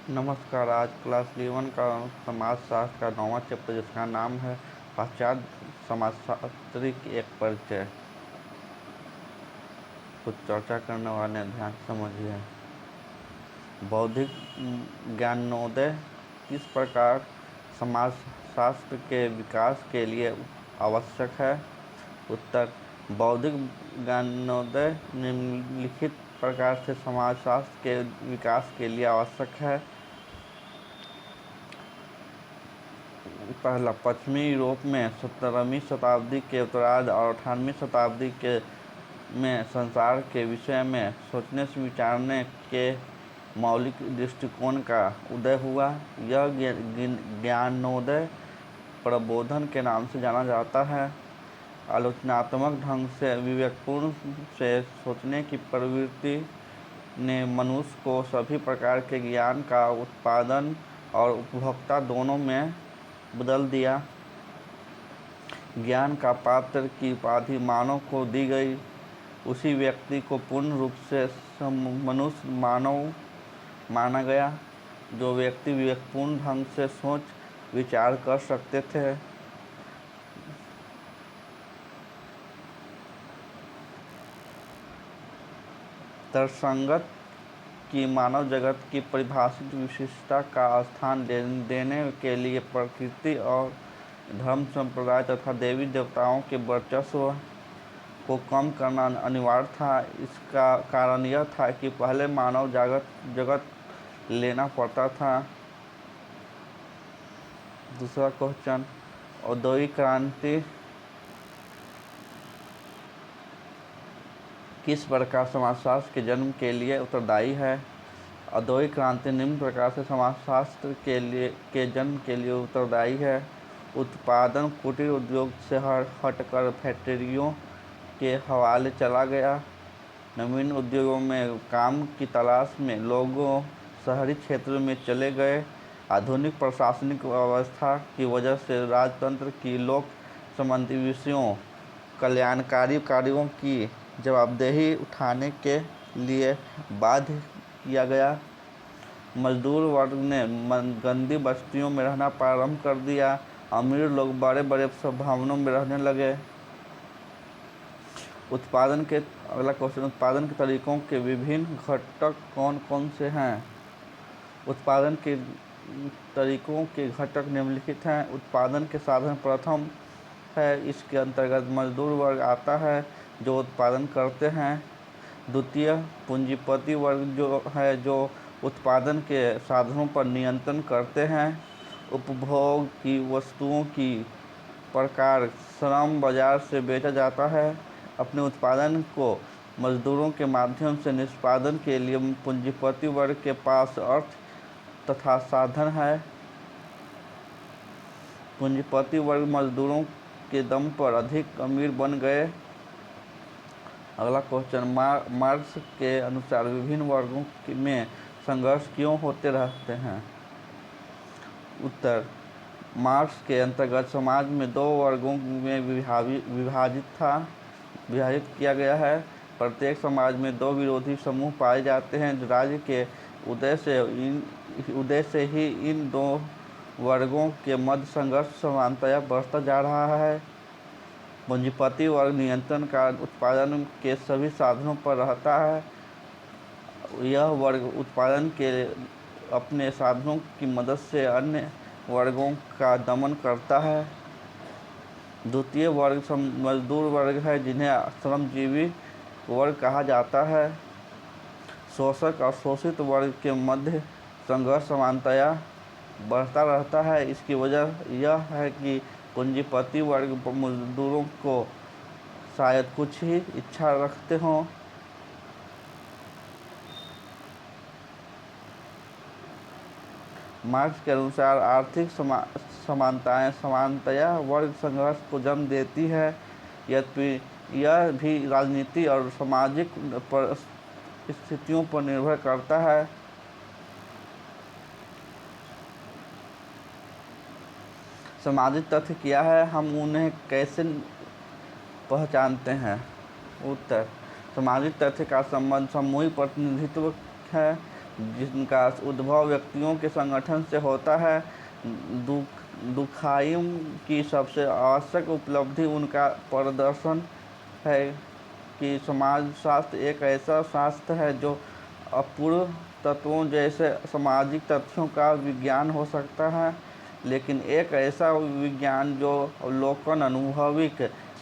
नमस्कार। आज क्लास 11 का समाजशास्त्र का 9वां चैप्टर, जिसका नाम है पाश्चात्य समाजशास्त्री की एक परिचय, कुछ चर्चा करने वाले हैं, ध्यान से समझिए। बौद्धिक ज्ञानोदय किस प्रकार समाजशास्त्र के विकास के लिए आवश्यक है? उत्तर: बौद्धिक ज्ञानोदय निम्नलिखित प्रकार से समाजशास्त्र के विकास के लिए आवश्यक है। पहला, पश्चिमी यूरोप में 17वीं शताब्दी के उत्तरार्ध और 18वीं शताब्दी में संसार के विषय में सोचने विचारने के मौलिक दृष्टिकोण का उदय हुआ। यह ज्ञानोदय प्रबोधन के नाम से जाना जाता है। आलोचनात्मक ढंग से विवेकपूर्ण से सोचने की प्रवृत्ति ने मनुष्य को सभी प्रकार के ज्ञान का उत्पादन और उपभोक्ता दोनों में बदल दिया। ज्ञान का पात्र की उपाधि मानव को दी गई। उसी व्यक्ति को पूर्ण रूप से मनुष्य मानव माना गया, जो व्यक्ति विवेकपूर्ण ढंग से सोच विचार कर सकते थे। तर्कसंगत कि मानव जगत की परिभाषित विशिष्टता का स्थान देने के लिए प्रकृति और धर्म संप्रदाय तथा देवी देवताओं के वर्चस्व को कम करना अनिवार्य था। इसका कारण यह था कि पहले मानव जगत लेना पड़ता था। दूसरा क्वेश्चन, औद्योगिक क्रांति किस प्रकार समाजशास्त्र के जन्म के लिए उत्तरदायी है? औद्योगिक क्रांति निम्न प्रकार से समाजशास्त्र के जन्म के लिए उत्तरदायी है। उत्पादन कुटीर उद्योग से हटकर फैक्ट्रियों के हवाले चला गया। नवीन उद्योगों में काम की तलाश में लोगों शहरी क्षेत्रों में चले गए। आधुनिक प्रशासनिक व्यवस्था की वजह से राजतंत्र की लोक संबंधी विषयों, कल्याणकारी कार्यों की जवाबदेही उठाने के लिए बाध्य किया गया। मजदूर वर्ग ने गंदी बस्तियों में रहना प्रारंभ कर दिया। अमीर लोग बड़े बड़े भवनों में रहने लगे। अगला क्वेश्चन, उत्पादन के तरीकों के विभिन्न घटक कौन कौन से हैं? उत्पादन के तरीकों के घटक निम्नलिखित हैं। उत्पादन के साधन प्रथम है, इसके अंतर्गत मजदूर वर्ग आता है जो उत्पादन करते हैं। द्वितीय, पूंजीपति वर्ग जो उत्पादन के साधनों पर नियंत्रण करते हैं। उपभोग की वस्तुओं की प्रकार श्रम बाजार से बेचा जाता है। अपने उत्पादन को मजदूरों के माध्यम से निष्पादन के लिए पूंजीपति वर्ग के पास अर्थ तथा साधन है। पूंजीपति वर्ग मजदूरों के दम पर अधिक अमीर बन गए। अगला क्वेश्चन, मार्क्स के अनुसार विभिन्न वर्गों में संघर्ष क्यों होते रहते हैं? उत्तर: मार्क्स के अंतर्गत समाज में दो वर्गों में विभाजित किया गया है। प्रत्येक समाज में दो विरोधी समूह पाए जाते हैं। राज्य के उदय से ही इन दो वर्गों के मध्य संघर्ष सामान्यतया बढ़ता जा रहा है। पूंजीपति वर्ग नियंत्रण का उत्पादन के सभी साधनों पर रहता है। यह वर्ग उत्पादन के अपने साधनों की मदद से अन्य वर्गों का दमन करता है। द्वितीय वर्ग मजदूर वर्ग है, जिन्हें श्रमजीवी वर्ग कहा जाता है। शोषक और शोषित वर्ग के मध्य संघर्ष सामान्यतया बढ़ता रहता है। इसकी वजह यह है कि पूंजीपति वर्ग मजदूरों को शायद कुछ ही इच्छा रखते हों। मार्क्स के अनुसार आर्थिक समानताएं सामान्यतया वर्ग संघर्ष को जन्म देती है। यद्यपि यह भी राजनीति और सामाजिक स्थितियों पर निर्भर करता है। सामाजिक तथ्य क्या है? हम उन्हें कैसे पहचानते हैं? उत्तर: सामाजिक तथ्य का संबंध सामूहिक प्रतिनिधित्व है। जिनका उद्भव व्यक्तियों के संगठन से होता है। दुखाइम की सबसे आवश्यक उपलब्धि उनका प्रदर्शन है कि समाजशास्त्र एक ऐसा शास्त्र है जो अपूर्व तत्वों जैसे सामाजिक तथ्यों का विज्ञान हो सकता है, लेकिन एक ऐसा विज्ञान जो अवलोकन, अनुभविक,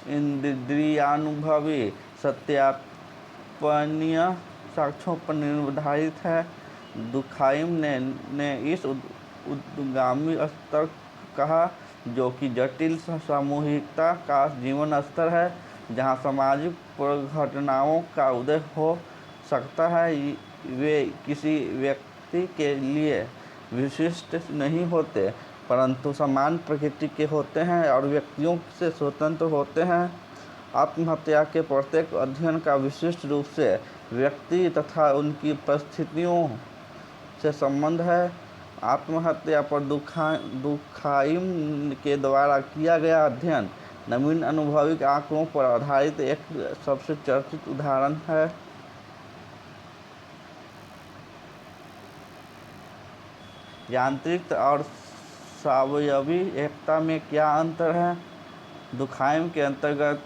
इंद्रियानुभवी, सत्यापनीय साक्ष्यों पर निर्धारित है। दुखाइम ने इस उद्गामी स्तर कहा जो कि जटिल सामूहिकता का जीवन स्तर है, जहाँ सामाजिक घटनाओं का उदय हो सकता है। वे किसी व्यक्ति के लिए विशिष्ट नहीं होते, परंतु समान प्रकृति के होते हैं और व्यक्तियों से स्वतंत्र होते हैं। आत्महत्या के प्रत्येक अध्ययन का विशिष्ट रूप से व्यक्ति तथा उनकी परिस्थितियों से संबंध है। आत्महत्या पर दुखाइम के द्वारा किया गया अध्ययन नवीन अनुभविक आंकड़ों पर आधारित एक सबसे चर्चित उदाहरण है। यांत्रिक और सावयवी एकता में क्या अंतर है? दुखाइम के अंतर्गत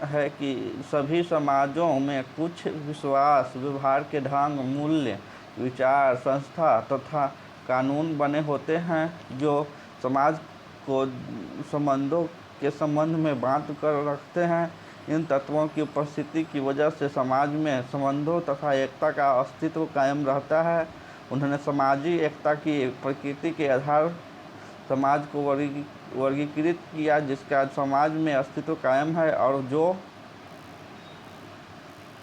है कि सभी समाजों में कुछ विश्वास, व्यवहार के ढंग, मूल्य, विचार, संस्था तथा कानून बने होते हैं जो समाज को संबंधों के संबंध में बांध कर रखते हैं। इन तत्वों की उपस्थिति की वजह से समाज में संबंधों तथा एकता का अस्तित्व कायम रहता है। उन्होंने सामाजिक एकता की प्रकृति के आधार समाज को वर्गीकृत किया जिसका समाज में अस्तित्व कायम है और जो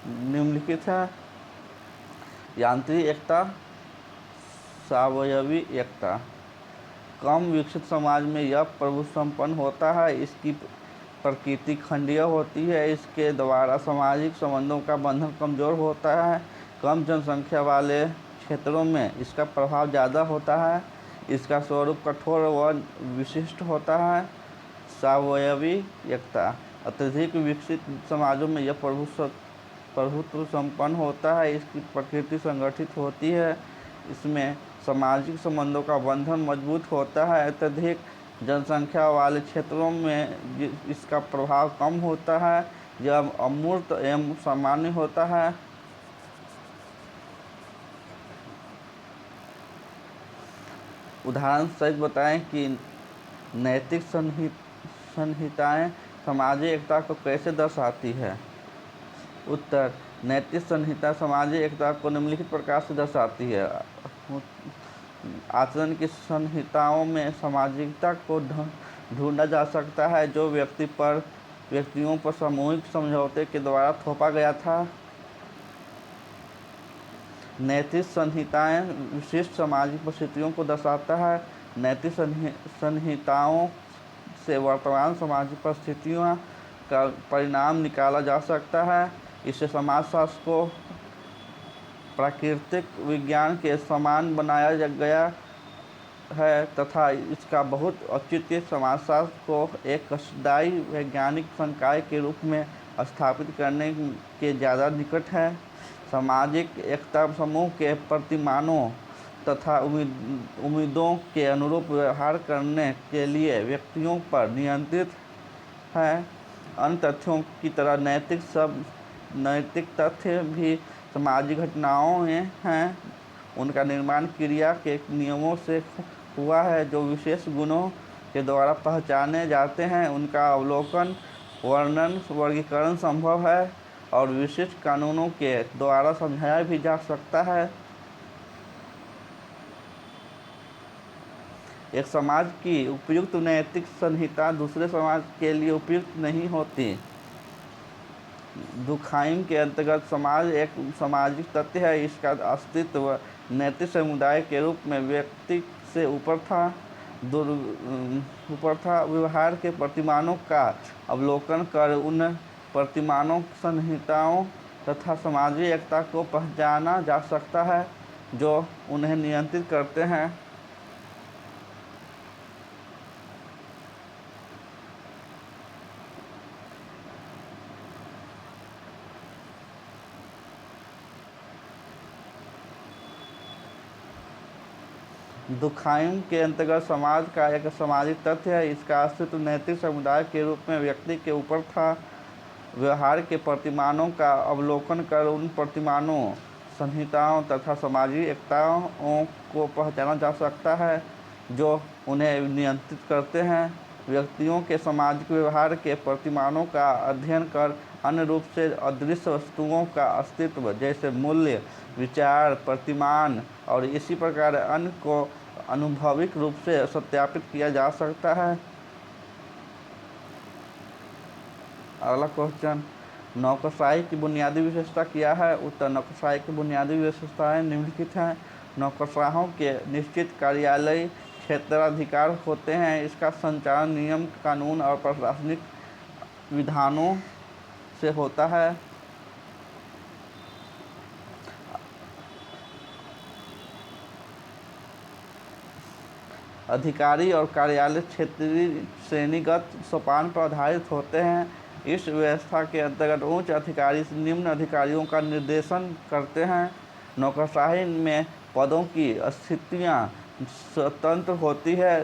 निम्नलिखित है। यांत्रिक एकता, सावयवी एकता। कम विकसित समाज में यह प्रभु संपन्न होता है। इसकी प्रकृति खंडीय होती है। इसके द्वारा सामाजिक संबंधों का बंधन कमजोर होता है। कम जनसंख्या वाले क्षेत्रों में इसका प्रभाव ज़्यादा होता है। इसका स्वरूप कठोर व विशिष्ट होता है। सावयवी एकता। अत्यधिक विकसित समाजों में यह प्रभुत्व संपन्न होता है। इसकी प्रकृति संगठित होती है। इसमें सामाजिक संबंधों का बंधन मजबूत होता है। अत्यधिक जनसंख्या वाले क्षेत्रों में इसका प्रभाव कम होता है। यह अमूर्त एवं सामान्य होता है। उदाहरण सहित बताएं कि नैतिक संहिताएं सामाजिक एकता को कैसे दर्शाती है। उत्तर: नैतिक संहिता सामाजिक एकता को निम्नलिखित प्रकार से दर्शाती है। आचरण की संहिताओं में सामाजिकता को ढूंढा जा सकता है जो व्यक्तियों पर सामूहिक समझौते के द्वारा थोपा गया था। नैतिक संहिताएं विशिष्ट सामाजिक परिस्थितियों को दर्शाता है। नैतिक संहिताओं से वर्तमान सामाजिक परिस्थितियों का परिणाम निकाला जा सकता है। इससे समाजशास्त्र को प्राकृतिक विज्ञान के समान बनाया गया है तथा इसका बहुत औचित्य समाजशास्त्र को एक कष्टदायी वैज्ञानिक संकाय के रूप में स्थापित करने के ज़्यादा निकट है। सामाजिक एकता समूह के प्रतिमानों तथा उम्मीदों के अनुरूप व्यवहार करने के लिए व्यक्तियों पर नियंत्रित है। अन्य तथ्यों की तरह नैतिक तथ्य भी सामाजिक घटनाओं में हैं। उनका निर्माण क्रिया के नियमों से हुआ है जो विशेष गुणों के द्वारा पहचाने जाते हैं। उनका अवलोकन, वर्णन, वर्गीकरण संभव है और विशिष्ट कानूनों के द्वारा समझाया भी जा सकता है। एक समाज की उपयुक्त नैतिक संहिता दूसरे समाज के लिए उपयुक्त नहीं होती। दुखाइम के अंतर्गत समाज एक सामाजिक तथ्य है। इसका अस्तित्व नैतिक समुदाय के रूप में व्यक्ति से ऊपर था। व्यवहार के प्रतिमानों का अवलोकन कर उन प्रतिमानों, संहिताओं तथा सामाजिक एकता को पहचाना जा सकता है जो उन्हें नियंत्रित करते हैं। दुर्खाइम के अंतर्गत समाज का एक सामाजिक तथ्य है। इसका अस्तित्व नैतिक समुदाय के रूप में व्यक्ति के ऊपर था। व्यवहार के प्रतिमानों का अवलोकन कर उन प्रतिमानों, संहिताओं तथा सामाजिक एकताओं को पहचाना जा सकता है जो उन्हें नियंत्रित करते हैं। व्यक्तियों के सामाजिक व्यवहार के प्रतिमानों का अध्ययन कर अन्य रूप से अदृश्य वस्तुओं का अस्तित्व, जैसे मूल्य, विचार, प्रतिमान और इसी प्रकार अन्य को अनुभविक रूप से सत्यापित किया जा सकता है। अगला क्वेश्चन, नौकरशाही की बुनियादी विशेषता क्या है? उत्तर, नौकरशाही की बुनियादी विशेषताएं निम्नलिखित हैं। नौकरशाहों के निश्चित कार्यालयीय क्षेत्राधिकार होते हैं। इसका संचालन नियम, कानून और प्रशासनिक विधानों से होता है। अधिकारी और कार्यालय क्षेत्रीय श्रेणीगत सोपान पर आधारित होते हैं। इस व्यवस्था के अंतर्गत उच्च अधिकारी निम्न अधिकारियों का निर्देशन करते हैं। नौकरशाही में पदों की स्थितियां स्वतंत्र होती है।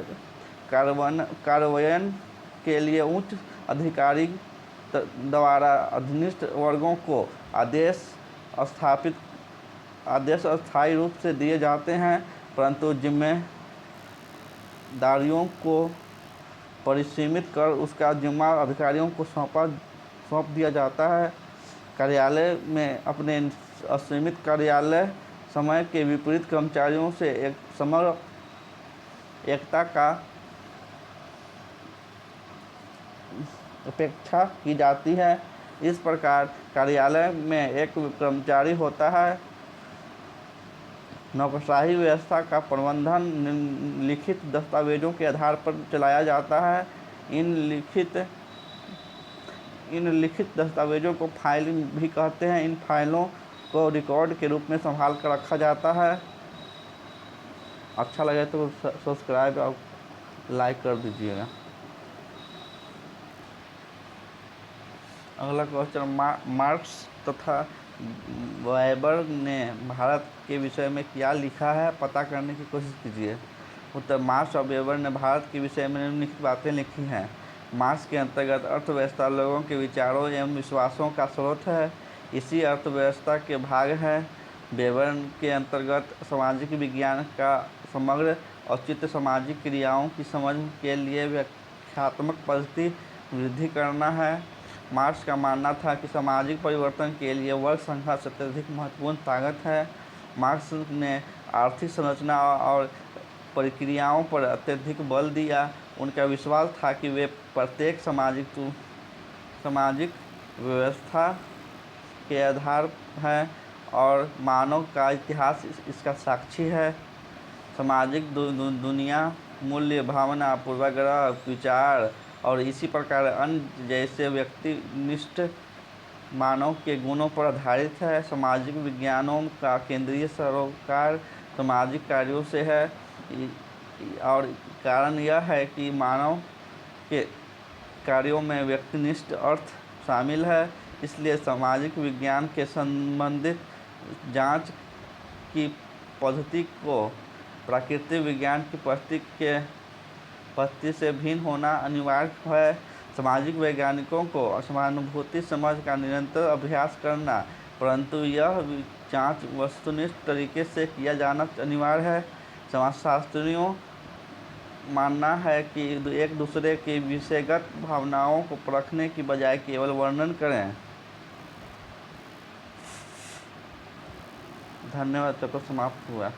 कार्यान्वयन के लिए उच्च अधिकारी द्वारा अधीनस्थ वर्गों को आदेश अस्थायी रूप से दिए जाते हैं, परंतु जिम्मेदारियों को परिसीमित कर उसका जिम्मा अधिकारियों को सौंप दिया जाता है। कार्यालय में अपने असीमित कार्यालय समय के विपरीत कर्मचारियों से एक समग्र एकता का अपेक्षा की जाती है। इस प्रकार कार्यालय में एक कर्मचारी होता है। नौकरशाही व्यवस्था का प्रबंधन लिखित दस्तावेजों के आधार पर चलाया जाता है। इन लिखित दस्तावेजों को फाइल भी कहते हैं। इन फाइलों को रिकॉर्ड के रूप में संभाल कर रखा जाता है। अच्छा लगे तो सब्सक्राइब और लाइक कर दीजिएगा। अगला क्वेश्चन, मार्क्स तथा वेबर ने भारत के विषय में क्या लिखा है, पता करने की कोशिश कीजिए। उत्तर, मार्क्स और वेबर ने भारत के विषय में निम्नलिखित बातें लिखी हैं। मार्क्स के अंतर्गत अर्थव्यवस्था लोगों के विचारों एवं विश्वासों का स्रोत है, इसी अर्थव्यवस्था के भाग है। वेबर के अंतर्गत सामाजिक विज्ञान का समग्र औचित्य सामाजिक क्रियाओं की समझ के लिए व्याख्यात्मक पद्धति वृद्धि करना है। मार्क्स का मानना था कि सामाजिक परिवर्तन के लिए वर्ग संघर्ष अत्यधिक महत्वपूर्ण ताकत है। मार्क्स ने आर्थिक संरचना और प्रक्रियाओं पर अत्यधिक बल दिया। उनका विश्वास था कि वे प्रत्येक सामाजिक व्यवस्था के आधार है और मानव का इतिहास इसका साक्षी है। सामाजिक दुनिया मूल्य, भावना, पूर्वाग्रह, विचार और इसी प्रकार अन्य जैसे व्यक्तिनिष्ठ मानव के गुणों पर आधारित है। सामाजिक विज्ञानों का केंद्रीय सरोकार सामाजिक कार्यों से है और कारण यह है कि मानव के कार्यों में व्यक्तिनिष्ठ अर्थ शामिल है। इसलिए सामाजिक विज्ञान के संबंधित जांच की पद्धति को प्राकृतिक विज्ञान की पद्धति से भिन्न होना अनिवार्य है। सामाजिक वैज्ञानिकों को समानुभूति समझ का निरंतर अभ्यास करना, परंतु यह जांच वस्तुनिष्ठ तरीके से किया जाना अनिवार्य है। समाजशास्त्रियों मानना है कि एक दूसरे की विषयगत भावनाओं को परखने की बजाय केवल वर्णन करें। धन्यवाद। चक्र समाप्त हुआ।